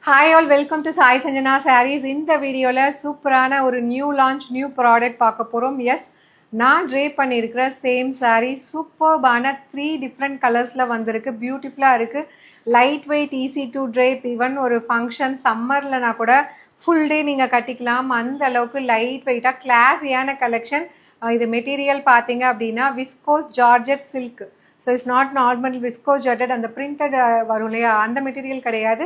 Hi all, welcome to Sai Sanjana Sarees. In the video la சூப்பரான ஒரு new launch new product பார்க்க போறோம். S, நான் tray பண்ணியிருக்கிற சேம் சாரீ சூப்பர்பான 3 டிஃப்ரெண்ட் கலர்ஸில் வந்திருக்கு. பியூட்டிஃபுல்லாக இருக்குது. Light weight, easy to drape. Even ஒரு ஃபங்க்ஷன் சம்மர்லனா கூட ஃபுல் டே நீங்கள் கட்டிக்கலாம். அந்த அளவுக்கு லைட் வெயிட்டாக கிளாஸியான கலெக்ஷன். இது மெட்டீரியல் பார்த்தீங்க அப்படின்னா viscose georgette silk. So it's not normal viscose georgette, அந்த பிரிண்டட் வரும் இல்லையா, அந்த மெட்டீரியல் கிடையாது.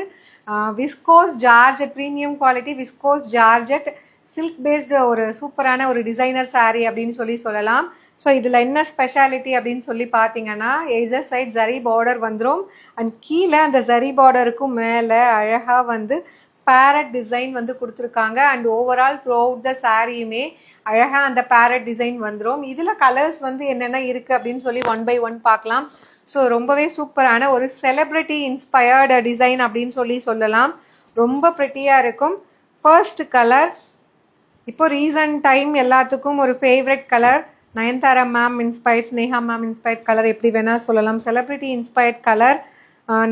Viscose georgette, premium quality viscose georgette silk based ஒரு சூப்பரான ஒரு டிசைனர் சாரீ அப்படின்னு சொல்லலாம். ஸோ இதில் என்ன ஸ்பெஷாலிட்டி அப்படின்னு சொல்லி பார்த்தீங்கன்னா, எதர் சைட் ஜரி பார்டர் வந்துடும். அண்ட் கீழே அந்த ஜரி பார்டருக்கும் மேலே அழகாக வந்து பேரட் டிசைன் வந்து கொடுத்துருக்காங்க. And overall throughout the சாரியுமே அழகாக அந்த பேரட் டிசைன் வந்துடும். இதில் கலர்ஸ் வந்து என்னென்ன இருக்குது அப்படின்னு சொல்லி ஒன் பை ஒன் பார்க்கலாம். ஸோ ரொம்பவே சூப்பரான ஒரு செலிப்ரிட்டி இன்ஸ்பயர்டு டிசைன் அப்படின்னு சொல்லலாம். ரொம்ப ப்ரிட்டியாக இருக்கும். ஃபர்ஸ்ட் கலர் இப்போ ரீசன்ட் டைம் எல்லாத்துக்கும் ஒரு favourite colour. Nayanthara ma'am inspired, Sneha ma'am inspired colour, எப்படி வேணால் சொல்லலாம். செலிப்ரிட்டி இன்ஸ்பயர்ட் கலர்,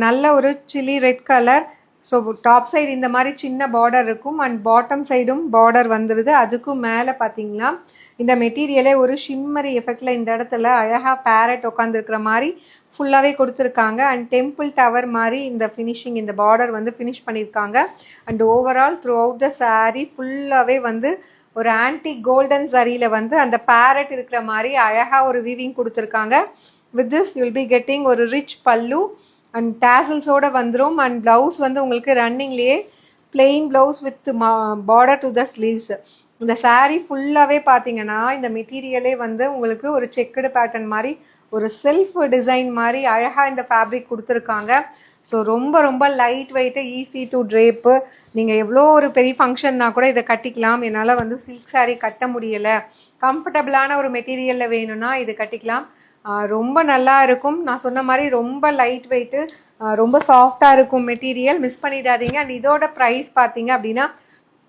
நல்ல ஒரு chilli red colour. So top side இந்த மாதிரி சின்ன பார்டர் இருக்கும். அண்ட் பாட்டம் சைடும் பார்டர் வந்துடுது. அதுக்கும் மேலே பார்த்தீங்கன்னா இந்த மெட்டீரியலே ஒரு ஷிம்மரி எஃபெக்டில் இந்த இடத்துல அழகாக பேரட் உட்காந்துருக்கிற மாதிரி ஃபுல்லாகவே கொடுத்துருக்காங்க. அண்ட் டெம்பிள் டவர் மாதிரி இந்த ஃபினிஷிங், இந்த பார்டர் வந்து ஃபினிஷ் பண்ணியிருக்காங்க. அண்ட் ஓவரால் த்ரூ அவுட் த சாரீ ஃபுல்லாகவே வந்து ஒரு ஆன்டி கோல்டன் சரியில் வந்து அந்த பேரட் இருக்கிற மாதிரி அழகாக ஒரு வீவிங் கொடுத்துருக்காங்க. With this you'll be getting ஒரு ரிச் பல்லு அண்ட் டேசல்ஸோடு வந்துடும். அண்ட் ப்ளவுஸ் வந்து உங்களுக்கு ரன்னிங்லேயே plain blouse with border to the sleeves. இந்த சாரீ ஃபுல்லாகவே பார்த்தீங்கன்னா இந்த மெட்டீரியலே வந்து உங்களுக்கு ஒரு செக்குடு பேட்டர்ன் மாதிரி ஒரு செல்ஃப் டிசைன் மாதிரி அழகாக இந்த ஃபேப்ரிக் கொடுத்துருக்காங்க. ஸோ ரொம்ப ரொம்ப லைட் வெயிட்டு, ஈஸி டு ட்ரேப்பு. நீங்கள் எவ்வளோ ஒரு பெரிய ஃபங்க்ஷன்னா கூட இதை கட்டிக்கலாம். என்னால் வந்து சில்க் சாரீ கட்ட முடியலை, கம்ஃபர்டபுளான ஒரு மெட்டீரியலில் வேணும்னா இது கட்டிக்கலாம். ரொம்ப நல்லா இருக்கும். நான் சொன்ன மாதிரி ரொம்ப லைட் வெயிட்டு, ரொம்ப சாஃப்டாக இருக்கும் மெட்டீரியல். மிஸ் பண்ணிடாதீங்க. அண்ட் இதோட ப்ரைஸ் பார்த்தீங்க அப்படின்னா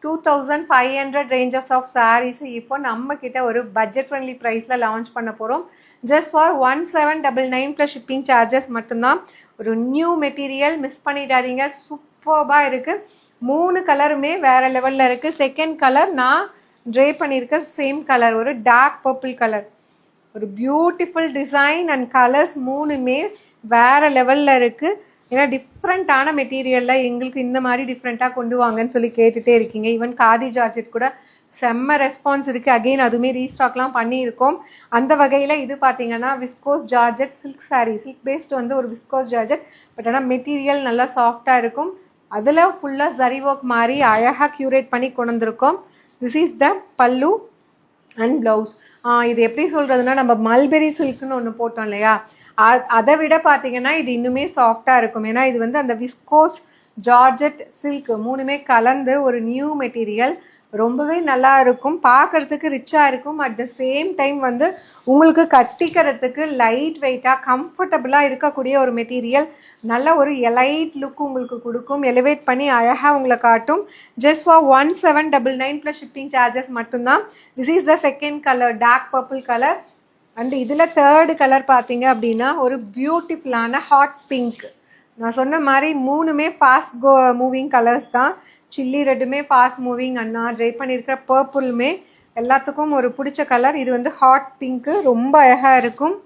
2500 ரேஞ்சஸ் ஆஃப் சாரீஸ் இப்போ நம்மக்கிட்ட ஒரு பட்ஜெட் ஃப்ரெண்ட்லி ப்ரைஸில் லான்ச் பண்ண போகிறோம். Just for 1799 plus shipping charges மட்டும்தான். ஒரு நியூ மெட்டீரியல், மிஸ் பண்ணிடாதீங்க. சூப்பர்பாக இருக்குது. 3 கலருமே வேறு லெவலில் இருக்குது. செகண்ட் கலர் நான் ட்ரே பண்ணியிருக்க சேம் கலர், ஒரு டார்க் பர்பிள் கலர். ஒரு பியூட்டிஃபுல் டிசைன் அண்ட் கலர்ஸ் 3மே வேறு லெவலில் இருக்குது. ஏன்னா டிஃப்ரெண்ட்டான மெட்டீரியலில் எங்களுக்கு இந்த மாதிரி டிஃப்ரெண்ட்டாக கொண்டு வாங்கன்னு சொல்லி கேட்டுகிட்டே இருக்கீங்க. ஈவன் காதி ஜார்ஜெட் கூட செம்ம ரெஸ்பான்ஸ் இருக்குது. அகெயின் அதுவுமே ரீஸ்டாக்லாம் பண்ணியிருக்கோம். அந்த வகையில் இது பார்த்தீங்கன்னா viscose georgette silk sari, silk based வந்து ஒரு விஸ்கோஸ் ஜார்ஜெட். பட் ஆனால் மெட்டீரியல் நல்லா சாஃப்டாக இருக்கும். அதில் ஃபுல்லாக ஜரி ஒர்க் மாதிரி அழகாக க்யூரேட் பண்ணி கொண்டு வந்திருக்கோம். திஸ் இஸ் த பல்லு அண்ட் ப்ளவுஸ். இது எப்படி சொல்கிறதுனா, நம்ம மல்பெரி சில்க்குன்னு ஒன்று போட்டோம் இல்லையா, அதை விட பார்த்தீங்கன்னா இது இன்னுமே சாஃப்டாக இருக்கும். ஏன்னா இது வந்து அந்த விஸ்கோஸ் ஜார்ஜெட் சில்க் 3மே கலந்து ஒரு நியூ மெட்டீரியல். ரொம்பவே நல்லா இருக்கும், பார்க்குறதுக்கு ரிச்சாக இருக்கும். அட் த சேம் டைம் வந்து உங்களுக்கு கட்டிக்கிறதுக்கு லைட் வெயிட்டாக கம்ஃபர்டபுளாக இருக்கக்கூடிய ஒரு மெட்டீரியல். நல்ல ஒரு எலைட் லுக் உங்களுக்கு கொடுக்கும், எலிவேட் பண்ணி அழகாக உங்களை காட்டும். Just for 1799 plus shipping charges மட்டும்தான். This is the second colour, dark purple colour. And இதில் தேர்டு கலர் பார்த்தீங்க அப்படின்னா ஒரு பியூட்டிஃபுல்லான ஹாட் பிங்க். நான் சொன்ன மாதிரி 3மே ஃபாஸ்ட் மூவிங் கலர்ஸ் தான். சில்லி ரெட்டுமே ஃபாஸ்ட் மூவிங். அண்ணா ட்ரை பண்ணியிருக்கிற பர்பிளுமே எல்லாத்துக்கும் ஒரு பிடிச்ச கலர். இது வந்து ஹாட் பிங்க்கு, ரொம்ப அழகாக இருக்கும்.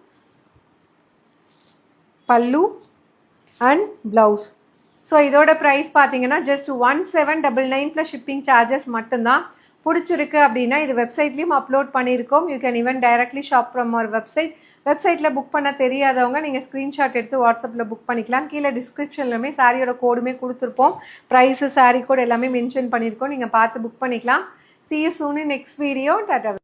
Pallu and blouse. ஸோ இதோட ப்ரைஸ் பார்த்தீங்கன்னா ஜஸ்ட் 1799 ப்ளஸ் ஷிப்பிங் சார்ஜஸ் மட்டும்தான். பிடிச்சிருக்கு அப்படின்னா இது வெப்சைட்லேயும் அப்லோட் பண்ணியிருக்கோம். You can even directly shop from our website. வெப்சைட்டில் புக் பண்ண தெரியாதவங்க நீங்கள் ஸ்க்ரீன்ஷாட் எடுத்து வாட்ஸ்அப்பில் புக் பண்ணிக்கலாம். கீழே டிஸ்கிரிப்ஷன்லையுமே சாரியோட கோடுமே கொடுத்துருப்போம். ப்ரைஸு, சாரீ கோட் எல்லாமே மென்ஷன் பண்ணியிருக்கோம். நீங்கள் பார்த்து புக் பண்ணிக்கலாம். See you soon in next video. Tata.